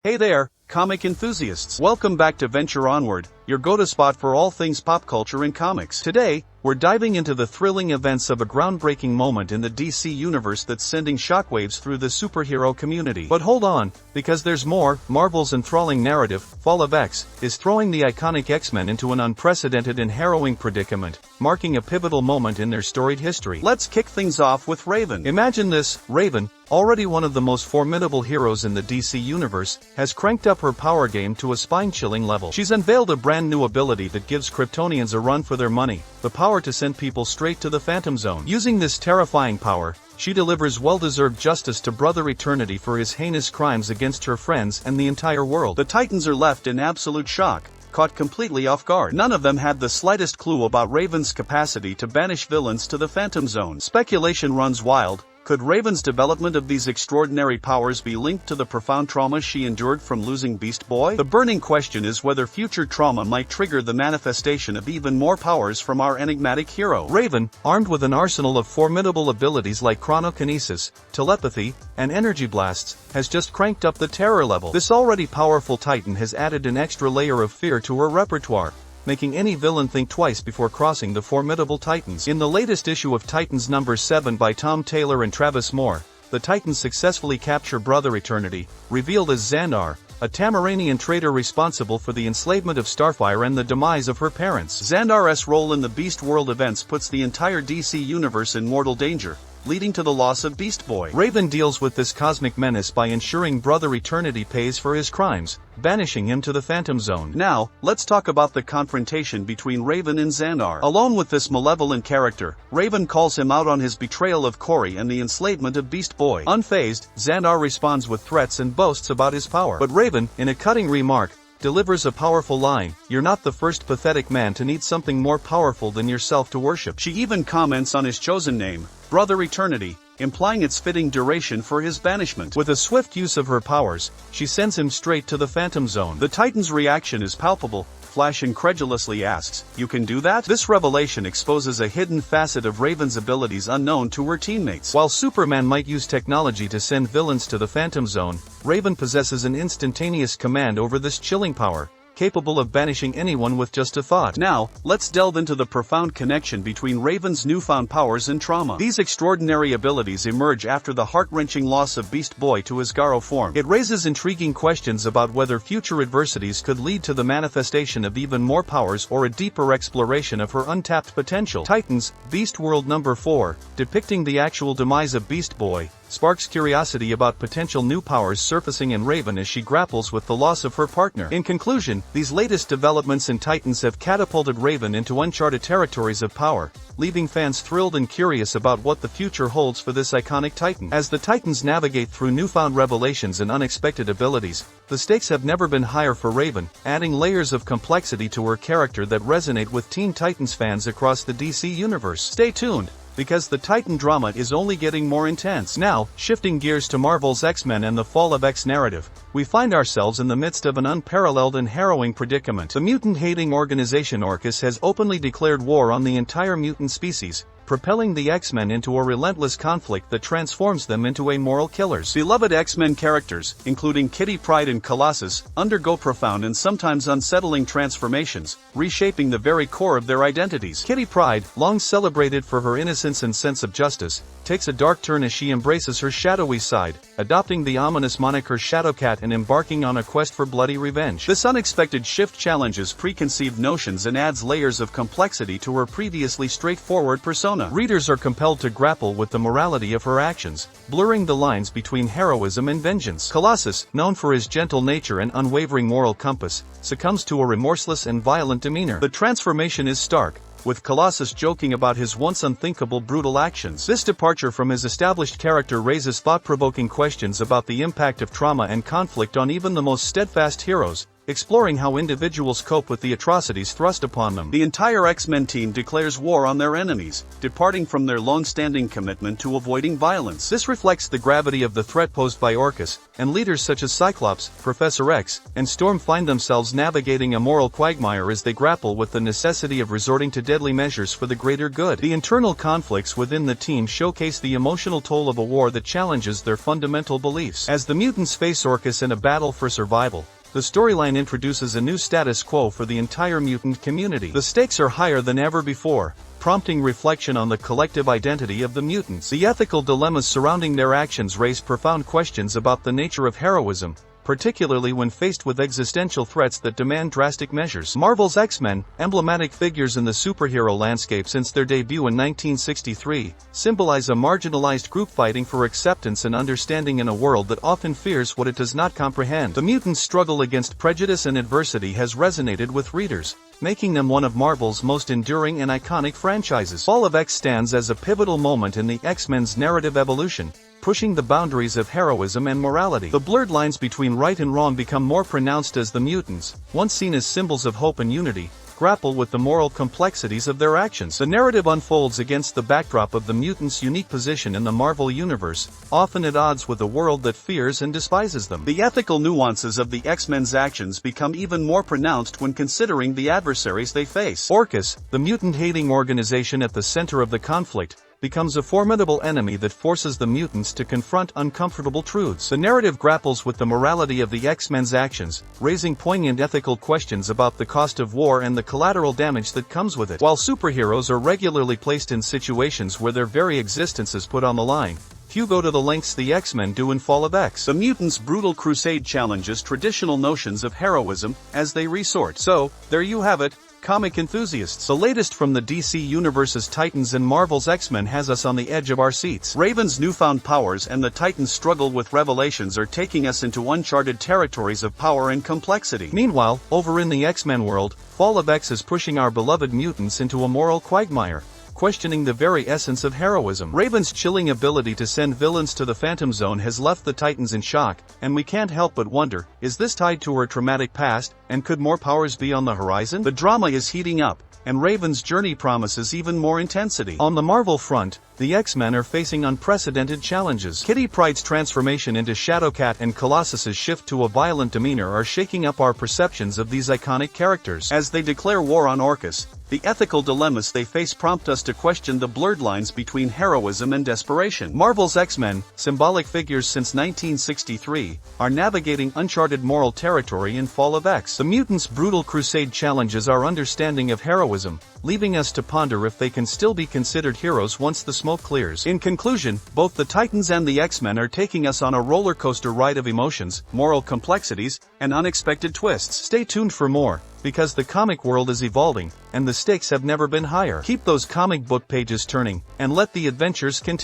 Hey there, comic enthusiasts. Welcome back to Venture Onward, your go-to spot for all things pop culture and comics. Today, we're diving into the thrilling events of a groundbreaking moment in the DC universe that's sending shockwaves through the superhero community. But hold on, because there's more. Marvel's enthralling narrative, Fall of X, is throwing the iconic X-Men into an unprecedented and harrowing predicament, marking a pivotal moment in their storied history. Let's kick things off with Raven. Imagine this: Raven, already one of the most formidable heroes in the DC universe, has cranked up her power game to a spine-chilling level. She's unveiled a brand new ability that gives Kryptonians a run for their money, the power to send people straight to the Phantom Zone. Using this terrifying power, she delivers well-deserved justice to Brother Eternity for his heinous crimes against her friends and the entire world. The Titans are left in absolute shock, caught completely off guard. None of them had the slightest clue about Raven's capacity to banish villains to the Phantom Zone. Speculation runs wild. Could Raven's development of these extraordinary powers be linked to the profound trauma she endured from losing Beast Boy? The burning question is whether future trauma might trigger the manifestation of even more powers from our enigmatic hero. Raven, armed with an arsenal of formidable abilities like chronokinesis, telepathy, and energy blasts, has just cranked up the terror level. This already powerful Titan has added an extra layer of fear to her repertoire, making any villain think twice before crossing the formidable Titans. In the latest issue of Titans number 7 by Tom Taylor and Travis Moore, the Titans successfully capture Brother Eternity, revealed as Xandar, a Tamaranian traitor responsible for the enslavement of Starfire and the demise of her parents. Xandar's role in the Beast World events puts the entire DC universe in mortal danger, leading to the loss of Beast Boy. Raven deals with this cosmic menace by ensuring Brother Eternity pays for his crimes, banishing him to the Phantom Zone. Now, let's talk about the confrontation between Raven and Xandar. Alone with this malevolent character, Raven calls him out on his betrayal of Corey and the enslavement of Beast Boy. Unfazed, Xandar responds with threats and boasts about his power. But Raven, in a cutting remark, delivers a powerful line: "You're not the first pathetic man to need something more powerful than yourself to worship." She even comments on his chosen name, Brother Eternity, implying its fitting duration for his banishment. With a swift use of her powers, she sends him straight to the Phantom Zone. The Titan's reaction is palpable. Flash incredulously asks, "You can do that?" This revelation exposes a hidden facet of Raven's abilities unknown to her teammates. While Superman might use technology to send villains to the Phantom Zone, Raven possesses an instantaneous command over this chilling power, capable of banishing anyone with just a thought. Now, let's delve into the profound connection between Raven's newfound powers and trauma. These extraordinary abilities emerge after the heart-wrenching loss of Beast Boy to his Garo form. It raises intriguing questions about whether future adversities could lead to the manifestation of even more powers or a deeper exploration of her untapped potential. Titans, Beast World number 4, depicting the actual demise of Beast Boy, sparks curiosity about potential new powers surfacing in Raven as she grapples with the loss of her partner. In conclusion, these latest developments in Titans have catapulted Raven into uncharted territories of power, leaving fans thrilled and curious about what the future holds for this iconic Titan. As the Titans navigate through newfound revelations and unexpected abilities, the stakes have never been higher for Raven, adding layers of complexity to her character that resonate with Teen Titans fans across the DC universe. Stay tuned, because the Titan drama is only getting more intense. Now, shifting gears to Marvel's X-Men and the Fall of X narrative, we find ourselves in the midst of an unparalleled and harrowing predicament. The mutant-hating organization Orchis has openly declared war on the entire mutant species, propelling the X-Men into a relentless conflict that transforms them into amoral killers. Beloved X-Men characters, including Kitty Pryde and Colossus, undergo profound and sometimes unsettling transformations, reshaping the very core of their identities. Kitty Pryde, long celebrated for her innocence and sense of justice, takes a dark turn as she embraces her shadowy side, adopting the ominous moniker Shadowcat and embarking on a quest for bloody revenge. This unexpected shift challenges preconceived notions and adds layers of complexity to her previously straightforward persona. Readers are compelled to grapple with the morality of her actions, blurring the lines between heroism and vengeance. Colossus, known for his gentle nature and unwavering moral compass, succumbs to a remorseless and violent demeanor. The transformation is stark, with Colossus joking about his once unthinkable brutal actions. This departure from his established character raises thought-provoking questions about the impact of trauma and conflict on even the most steadfast heroes, exploring how individuals cope with the atrocities thrust upon them. The entire X-Men team declares war on their enemies, departing from their long-standing commitment to avoiding violence. This reflects the gravity of the threat posed by Orcus, and leaders such as Cyclops, Professor X, and Storm find themselves navigating a moral quagmire as they grapple with the necessity of resorting to deadly measures for the greater good. The internal conflicts within the team showcase the emotional toll of a war that challenges their fundamental beliefs. As the mutants face Orcus in a battle for survival, the storyline introduces a new status quo for the entire mutant community. The stakes are higher than ever before, prompting reflection on the collective identity of the mutants. The ethical dilemmas surrounding their actions raise profound questions about the nature of heroism, particularly when faced with existential threats that demand drastic measures. Marvel's X-Men, emblematic figures in the superhero landscape since their debut in 1963, symbolize a marginalized group fighting for acceptance and understanding in a world that often fears what it does not comprehend. The mutants' struggle against prejudice and adversity has resonated with readers, making them one of Marvel's most enduring and iconic franchises. Fall of X stands as a pivotal moment in the X-Men's narrative evolution, pushing the boundaries of heroism and morality. The blurred lines between right and wrong become more pronounced as the mutants, once seen as symbols of hope and unity, grapple with the moral complexities of their actions. The narrative unfolds against the backdrop of the mutants' unique position in the Marvel Universe, often at odds with a world that fears and despises them. The ethical nuances of the X-Men's actions become even more pronounced when considering the adversaries they face. Orcus, the mutant-hating organization at the center of the conflict, becomes a formidable enemy that forces the mutants to confront uncomfortable truths. The narrative grapples with the morality of the X-Men's actions, raising poignant ethical questions about the cost of war and the collateral damage that comes with it. While superheroes are regularly placed in situations where their very existence is put on the line, few go to the lengths the X-Men do in Fall of X. The mutants' brutal crusade challenges traditional notions of heroism as they resort. So, there you have it, comic enthusiasts. The latest from the DC Universe's Titans and Marvel's X-Men has us on the edge of our seats. Raven's newfound powers and the Titans' struggle with revelations are taking us into uncharted territories of power and complexity. Meanwhile, over in the X-Men world, Fall of X is pushing our beloved mutants into a moral quagmire, questioning the very essence of heroism. Raven's chilling ability to send villains to the Phantom Zone has left the Titans in shock, and we can't help but wonder, is this tied to her traumatic past, and could more powers be on the horizon? The drama is heating up, and Raven's journey promises even more intensity. On the Marvel front, the X-Men are facing unprecedented challenges. Kitty Pryde's transformation into Shadowcat and Colossus's shift to a violent demeanor are shaking up our perceptions of these iconic characters. As they declare war on Orcus, the ethical dilemmas they face prompt us to question the blurred lines between heroism and desperation. Marvel's X-Men, symbolic figures since 1963, are navigating uncharted moral territory in Fall of X. The mutants' brutal crusade challenges our understanding of heroism, leaving us to ponder if they can still be considered heroes once the smoke clears. In conclusion, both the Titans and the X-Men are taking us on a roller coaster ride of emotions, moral complexities, and unexpected twists. Stay tuned for more, because the comic world is evolving, and the stakes have never been higher. Keep those comic book pages turning, and let the adventures continue.